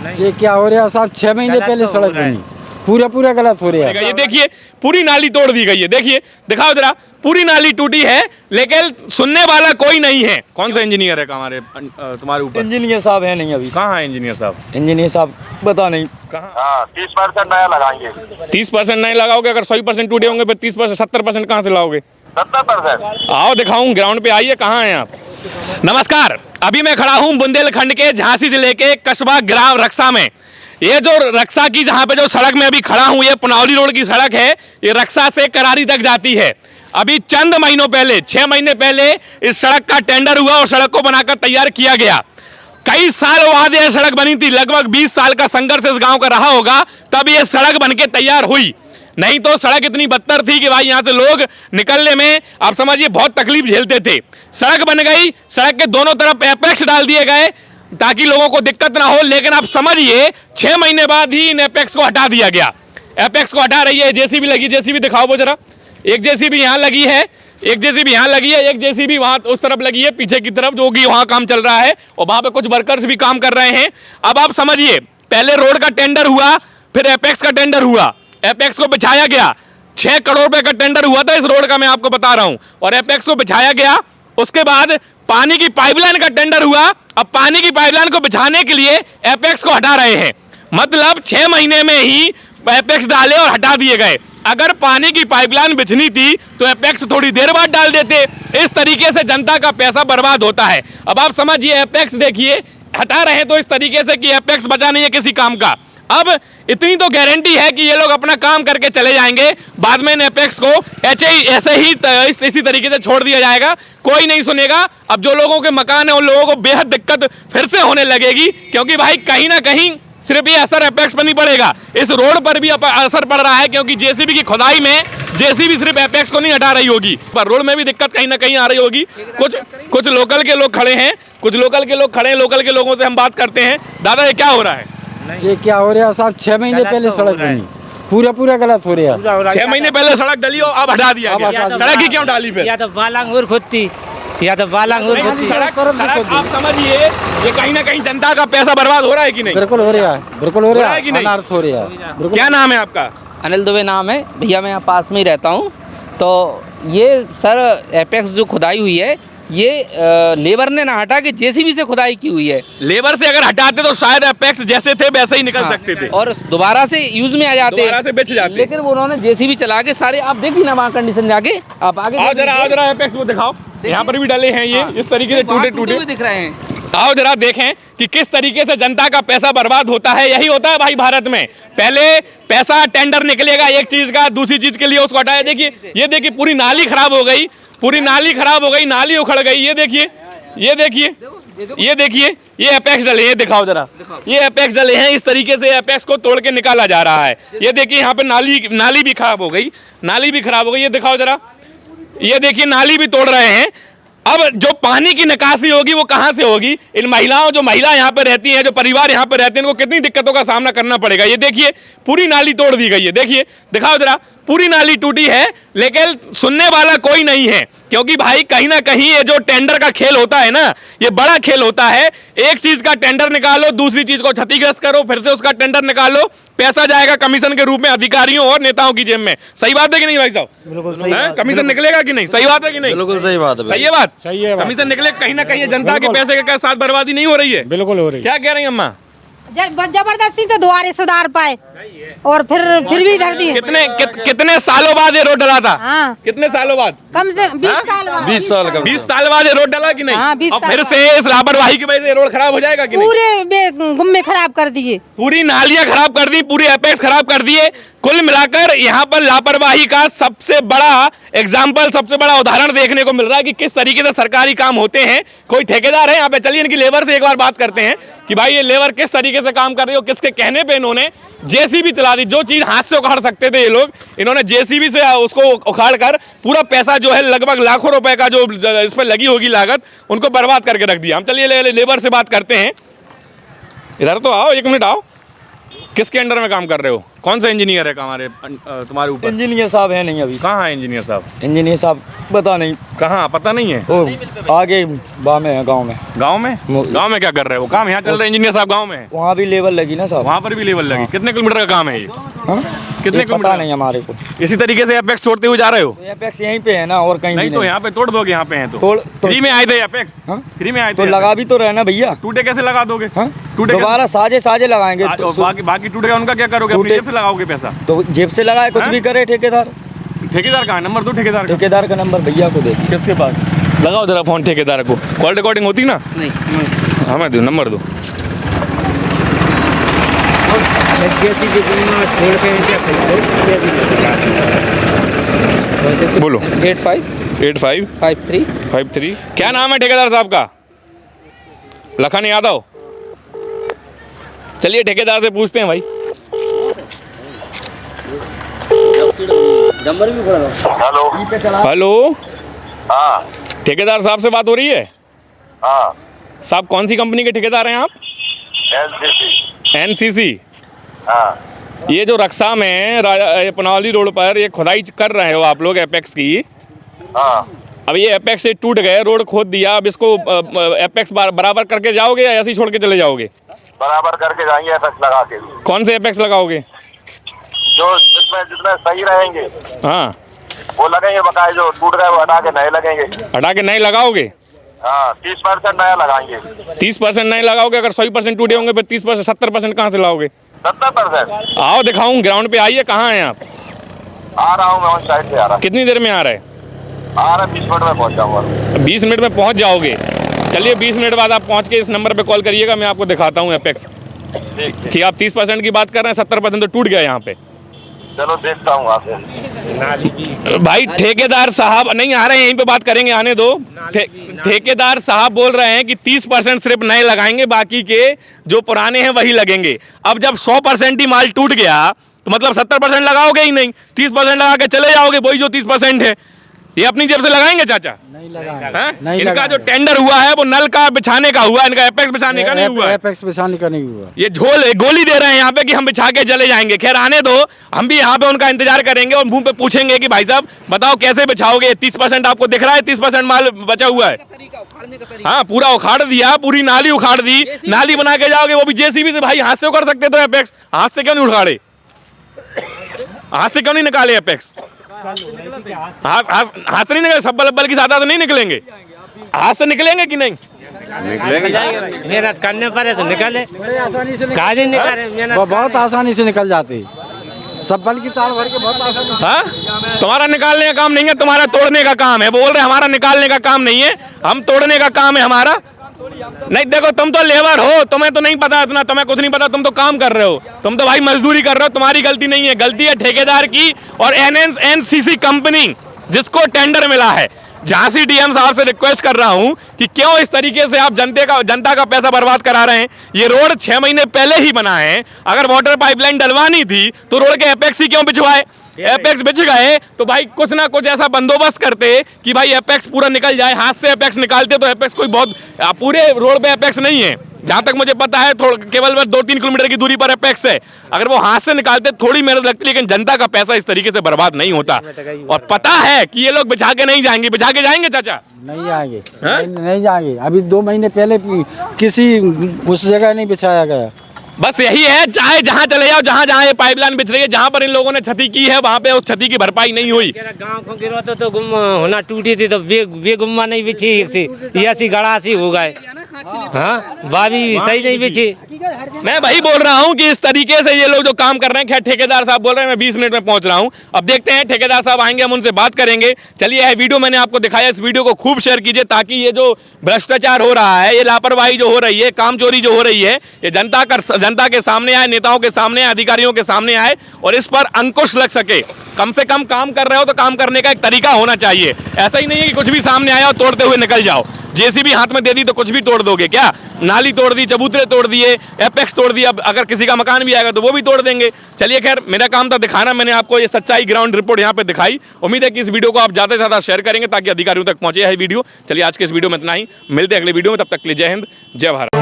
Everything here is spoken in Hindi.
ये क्या हो रहा है साहब, 6 महीने पहले सड़क बनी, पूरा गलत हो रहा है। ये देखिए पूरी नाली तोड़ दी गई है, देखिए दिखाओ जरा, पूरी नाली टूटी है लेकिन सुनने वाला कोई नहीं है। कौन सा इंजीनियर है हमारे तुम्हारे ऊपर? इंजीनियर साहब है नहीं अभी। कहाँ है इंजीनियर साहब? इंजीनियर साहब पता नहीं कहाँ? 30% नया लगाएंगे। 30% नहीं लगाओगे? अगर 100% टूटे होंगे फिर 30%, 70% कहाँ से लाओगे? 70%। आओ दिखाऊं, ग्राउंड पे आइए, कहाँ हैं आप? नमस्कार, अभी मैं खड़ा हूँ बुंदेलखंड के झांसी जिले के कस्बा ग्राम रक्सा में। ये जो रक्सा की जहाँ पे जो सड़क में अभी खड़ा हूँ, ये पुनौली रोड की सड़क है, ये रक्सा से करारी तक जाती है। अभी चंद महीनों पहले, 6 महीने पहले इस सड़क का टेंडर हुआ और सड़क को बनाकर तैयार किया गया। कई साल बाद यह सड़क बनी थी, लगभग 20 साल का संघर्ष इस गांव का रहा होगा, तब यह सड़क बनके तैयार हुई। नहीं तो सड़क इतनी बदतर थी कि भाई यहाँ से लोग निकलने में आप समझिए बहुत तकलीफ झेलते थे। सड़क बन गई, सड़क के दोनों तरफ एपेक्स डाल दिए गए ताकि लोगों को दिक्कत ना हो, लेकिन आप समझिए 6 महीने बाद ही इन एपेक्स को हटा दिया गया। एपेक्स को हटा रही है जेसीबी लगी, जेसीबी दिखाओ वो जरा। एक जेसीबी यहाँ लगी है, एक जेसीबी यहाँ लगी है, एक जेसीबी वहाँ उस तरफ लगी है पीछे की तरफ, जो कि वहाँ काम चल रहा है और वहाँ पे कुछ वर्कर्स भी काम कर रहे हैं। अब आप समझिए, पहले रोड का टेंडर हुआ, फिर एपेक्स का टेंडर हुआ, एपेक्स को बिछाया गया। 6 करोड़ रुपए का टेंडर हुआ था इस रोड का, मैं आपको बता रहा हूं, और एपेक्स को बिछाया गया। उसके बाद पानी की पाइपलाइन का टेंडर हुआ। अब पानी की पाइपलाइन को बिछाने के लिए एपेक्स को हटा रहे हैं, मतलब 6 महीने में ही एपेक्स डाले और हटा दिए गए। अगर पानी की पाइपलाइन बिछनी थी तो एपेक्स थोड़ी देर बाद डाल देते। इस तरीके से जनता का पैसा बर्बाद होता है। अब आप समझिए, एपेक्स देखिए हटा रहे हैं तो इस तरीके से कि एपेक्स बचा नहीं है किसी काम का। अब इतनी तो गारंटी है कि ये लोग अपना काम करके चले जाएंगे, बाद में एपेक्स को ऐसे ही इसी तरीके से छोड़ दिया जाएगा, कोई नहीं सुनेगा। अब जो लोगों के मकान है उन लोगों को बेहद दिक्कत फिर से होने लगेगी, क्योंकि भाई कहीं ना कहीं सिर्फ ये असर एपेक्स पर नहीं पड़ेगा, इस रोड पर भी असर पड़ रहा है, क्योंकि जेसीबी की खुदाई में जेसीबी सिर्फ एपेक्स को नहीं हटा रही होगी, पर रोड में भी दिक्कत कहीं ना कहीं आ रही होगी। कुछ लोकल के लोग खड़े हैं, लोकल के लोगों से हम बात करते हैं। दादा, ये क्या हो रहा है? ये क्या हो रहा है साहब, 6 महीने पहले सड़क बनी, पूरा गलत हो रहा है। 6 महीने पहले सड़क डली और अब हटा दिया गया। सड़क ही क्यों डाली फिर? या तो बालांगुर खुदती, या तो बालांगुर खुदती। सड़क आप समझिए, ये कहीं ना कहीं जनता का पैसा बर्बाद हो रहा है कि नहीं? बिल्कुल हो रहा है, बिल्कुल हो रहा है कि नहीं? अनर्थ हो रहा है। क्या नाम है आपका? अनिल दुबे नाम है भैया, मैं यहाँ पास में ही रहता हूँ। तो ये सर एपेक्स जो खुदाई हुई है, ये लेबर ने ना हटा के जेसीबी से खुदाई की हुई है। लेबर से अगर हटाते तो शायद एपेक्स जैसे थे वैसे ही निकल सकते थे और दोबारा से यूज में आ जाते, दोबारा से बेच जाते। लेकिन वो उन्होंने जेसीबी चला के सारे, आप देखिए ना वहाँ कंडीशन जाके, आप आगे आओ जरा एपेक्स वो दिखाओ, यहाँ पर भी डले हैं ये इस तरीके से टूटे दिख रहे हैं। आओ जरा देखें कि किस तरीके से जनता का पैसा बर्बाद होता है। यही होता है भाई भारत में, पहले पैसा टेंडर निकलेगा एक चीज का, दूसरी चीज के लिए उसको हटाया। देखिए, ये देखिए पूरी नाली खराब हो गई, नाली उखड़ गई। ये देखिए ये एपेक्स डले हैं, दिखाओ जरा, ये एपेक्स डले हैं। इस तरीके से एपेक्स को तोड़ के निकाला जा रहा है। ये देखिए यहाँ पे नाली भी खराब हो गई, ये दिखाओ जरा, ये देखिए नाली भी तोड़ रहे हैं। अब जो पानी की निकासी होगी वो कहाँ से होगी? इन महिलाओं, जो महिला यहाँ पे रहती हैं, जो परिवार यहाँ पे रहते हैं, इनको कितनी दिक्कतों का सामना करना पड़ेगा। ये देखिए पूरी नाली तोड़ दी गई है, देखिए दिखाओ जरा, पूरी नाली टूटी है लेकिन सुनने वाला कोई नहीं है, क्योंकि भाई कहीं ना कहीं ये जो टेंडर का खेल होता है ना, ये बड़ा खेल होता है। एक चीज का टेंडर निकालो, दूसरी चीज को क्षतिग्रस्त करो, फिर से उसका टेंडर निकालो, पैसा जाएगा कमीशन के रूप में अधिकारियों और नेताओं की जेब में। सही बात है कि नहीं भाई साहब? बिल्कुल सही बात। कमीशन निकलेगा कि नहीं? सही बात है कि नहीं? बिल्कुल सही बात है। सही है बात, सही है। कमीशन निकले, कहीं ना कहीं जनता के पैसे के साथ बर्बादी नहीं हो रही है? बिल्कुल हो रही है। क्या कह रही हैं अम्मा? जबरदस्ती तो द्वारे सुधार पाए और फिर भी धर दिए। कितने सालों बाद ये रोड डला था? हाँ। कितने सालों बाद? कम से 20 साल बाद। 20 साल का। 20 साल बाद ये रोड डला कि नहीं? हाँ, 20 और साल फिर बाद। से इस लापरवाही की वजह से रोड खराब हो जाएगा कि नहीं? पूरे गुम्मे खराब कर दिए, पूरी नालियां खराब कर दी, पूरी एपेक्स खराब कर दिए। कुल मिलाकर यहाँ पर लापरवाही का सबसे बड़ा एग्जाम्पल, सबसे बड़ा उदाहरण देखने को मिल रहा है कि किस तरीके से सरकारी काम होते हैं। कोई ठेकेदार है यहाँ पे, चलिए इनकी लेबर से एक बार बात करते हैं कि भाई ये लेबर किस तरीके से काम कर रही हो, किसके कहने पे इन्होंने जेसीबी चला दी। जो चीज हाथ से उखाड़ सकते थे ये लोग, इन्होंने जेसीबी से उसको उखाड़ कर पूरा पैसा जो है लगभग लाखों रुपए का जो इस पर लगी होगी लागत, उनको बर्बाद करके रख दिया। हम चलिए लेबर से बात करते हैं। इधर तो आओ, 1 मिनट आओ। किसके अंडर में काम कर रहे हो? कौन सा इंजीनियर है हमारे तुम्हारे ऊपर? इंजीनियर साहब है नहीं अभी। कहाँ है इंजीनियर साहब? इंजीनियर साहब पता नहीं कहाँ, पता नहीं है? वो आगे बा में है, गांव में। गांव में? गांव में क्या कर रहे हो? काम यहाँ चल रहा है, इंजीनियर साहब गांव में है? वहाँ भी लेवल लगी ना साहब। वहाँ पर भी लेवल लगी। कितने किलोमीटर का काम है ये? हाँ? कितने ये पता नहीं हमारे को। इसी तरीके से एपेक्स छोड़ते हुए जा रहे हो? एपेक्स यहीं पे है ना, और कहीं नहीं भी तो यहाँ पे तोड़ दोगे, यहाँ पे है तो फ्री में आए थे एपेक्स? हाँ? फ्री में आए तो थे? लगा भी तो रहना भैया। टूटे कैसे लगा दोगे? हाँ? टूटे दोबारा साजे साजे लगाएंगे तो बाकी टूटेगा उनका क्या करोगे? अपनी जेब से लगाओगे पैसा? तो जेब से लगाए कुछ भी करे ठेकेदार। ठेकेदार कहाँ? नंबर दो ठेकेदार का। ठेकेदार का नंबर भैया को दे। किसके पास? लगाओ जरा फोन ठेकेदार को। कॉल रिकॉर्डिंग होती ना? नहीं हमें दो नंबर दो। बोलो। 8553 क्या नाम है ठेकेदार साहब का? लखन यादव। चलिए ठेकेदार से पूछते हैं भाई। हेलो। हेलो, हाँ ठेकेदार साहब से बात हो रही है? हाँ। साहब कौन सी कंपनी के ठेकेदार हैं आप? एनसीसी। एनसीसी। हाँ ये जो रक्षा में पनौली रोड पर ये खुदाई कर रहे हो आप लोग एपेक्स की। हाँ। अब ये एपेक्स से टूट गए, रोड खोद दिया, अब इसको एपेक्स बराबर करके जाओगे या ऐसे ही छोड़ के चले जाओगे? बराबर करके जाएंगे एपेक्स लगा के। कौन से एपेक्स लगाओगे? जो जितने सही रहेंगे हाँ वो लगेंगे, बकाए जो टूट गए वो हटा के नए लगेंगे। हटा के नए लगाओगे? हाँ 30% नया लगाएंगे। 30% नए लगाओगे? अगर 100% टूटे होंगे फिर 30% 70% कहाँ से लाओगे? 70%। आओ दिखाऊं, ग्राउंड पे आइए। कहाँ हैं आप? आ रहा हूँ मैं, उस साइड से आ रहा। कितनी देर में आ रहे हैं? आ रहा 20 मिनट में पहुँच जाऊँगा। 20 मिनट में पहुँच जाओगे? चलिए 20 मिनट बाद आप पहुँच के इस नंबर पे कॉल करिएगा, मैं आपको दिखाता हूँ एपेक्स ठीक कि आप 30% की बात कर रहे हैं, 70% तो टूट गया यहाँ पे। चलो देखता हूँ आपसे। भाई ठेकेदार साहब नहीं आ रहे हैं, यहीं पे बात करेंगे, आने दो। ठेकेदार साहब बोल रहे हैं कि 30% सिर्फ नए लगाएंगे, बाकी के जो पुराने हैं वही लगेंगे। अब जब 100% ही माल टूट गया तो मतलब 70% लगाओगे ही नहीं, 30% लगा के चले जाओगे, वही जो 30% है ये अपनी जेब से लगाएंगे चाचा? नहीं लगाएंगे। नहीं, इनका जो टेंडर हुआ है वो नल का बिछाने का हुआ, इनका एपेक्स बिछाने का नहीं हुआ। एपेक्स बिछाने का नहीं हुआ। ये गोली दे रहे हैं यहाँ पे कि हम बिछा के चले जाएंगे। खैर आने दो, हम भी यहाँ पे उनका इंतजार करेंगे और मुंह पे पूछेंगे कि भाई साहब बताओ कैसे बिछाओगे? 30% आपको दिख रहा है, 30% माल बचा हुआ है। हाँ पूरा उखाड़ दिया, पूरी नाली उखाड़ दी, नाली बना के जाओगे वो भी जेसीबी से। भाई हाथ से उखाड़ सकते तो एपेक्स, हाथ से क्यों नहीं उखाड़े? हाथ से क्यों नहीं निकाले एपेक्स? हाथ से नहीं निकले, सब्बल अब्बल की सादा तो नहीं निकलेंगे? हाथ से निकलेंगे कि नहीं? मेहनत करने पर है तो निकले, बड़े आसानी से बहुत आसानी से निकल जाते। सब बल की तार भर के बहुत आसानी। हाँ तुम्हारा निकालने का काम नहीं है, तुम्हारा तोड़ने का काम है। बोल रहे हमारा निकालने का काम नहीं है, हम तोड़ने का काम है हमारा। नहीं देखो तुम तो लेबर हो, तुम्हें तो नहीं पता इतना, तुम्हें कुछ नहीं पता, तुम तो काम कर रहे हो, तुम तो भाई मजदूरी कर रहे हो। तुम्हारी गलती नहीं है, गलती है ठेकेदार की और एनसीसी कंपनी जिसको टेंडर मिला है। झांसी डीएम साहब से रिक्वेस्ट कर रहा हूं कि क्यों इस तरीके से आप जनता का पैसा बर्बाद करा रहे हैं। ये रोड 6 महीने पहले ही बना है, अगर वाटर पाइपलाइन डलवानी थी तो रोड के एपेक्स ही क्यों बिछवाए? एपेक्स बिछ गए तो भाई कुछ ना कुछ ऐसा बंदोबस्त करते कि भाई एपेक्स पूरा निकल जाए। हाथ से एपेक्स निकालते तो एपेक्स कोई बहुत पूरे रोड पे एपेक्स नहीं है, जहां तक मुझे पता है केवल 2-3 किलोमीटर की दूरी पर एपेक्स है। अगर वो हाथ से निकालते थोड़ी मेहनत लगती, लेकिन जनता का पैसा इस तरीके से बर्बाद नहीं होता। और पता है कि ये लोग बिछा के नहीं जाएंगे। बिछा के जाएंगे चाचा? नहीं जाएंगे, नहीं जाएंगे। अभी 2 महीने पहले किसी उस जगह नहीं बिछाया गया। बस यही है, चाहे जहां चले जाओ, जहां जहां ये पाइपलाइन बिछ रही है, जहां पर इन लोगों ने क्षति की है वहां पे उस क्षति की भरपाई नहीं हुई। गाँव को गिरो तो गुम होना, टूटी थी तो वे गुम्मा नहीं बिछी, ये ऐसी गड़ा सी हो गए। हाँ बाबी सही नहीं बिछी। मैं वही बोल रहा हूं कि इस तरीके से ये लोग जो काम कर रहे हैं। खैर ठेकेदार साहब बोल रहे हैं मैं 20 मिनट में पहुंच रहा हूं, अब देखते हैं ठेकेदार साहब आएंगे, हम उनसे बात करेंगे। चलिए यह वीडियो मैंने आपको दिखाया, इस वीडियो को खूब शेयर कीजिए ताकि ये जो भ्रष्टाचार हो रहा है, ये लापरवाही जो हो रही है, कामचोरी जो हो रही है, ये जनता के सामने आए, नेताओं के सामने आए, अधिकारियों के सामने आए और इस पर अंकुश लग सके। कम से कम काम कर रहे हो तो काम करने का एक तरीका होना चाहिए। ऐसा ही नहीं है कि कुछ भी सामने आया और तोड़ते हुए निकल जाओ। जेसीबी हाथ में दे दी तो कुछ भी तोड़ दोगे क्या? नाली तोड़ दी, चबूतरे तोड़ दिए, एपेक्स तोड़ दिया, अगर किसी का मकान भी आएगा तो वो भी तोड़ देंगे। चलिए खैर मेरा काम था दिखाना, मैंने आपको ये सच्चाई ग्राउंड रिपोर्ट यहाँ पे दिखाई। उम्मीद है कि इस वीडियो को आप ज़्यादा से ज़्यादा शेयर करेंगे ताकि अधिकारियों तक पहुँचे है वीडियो। चलिए आज के इस वीडियो में इतना ही, मिलते हैं अगले वीडियो में, तब तक के लिए जय हिंद जय भारत।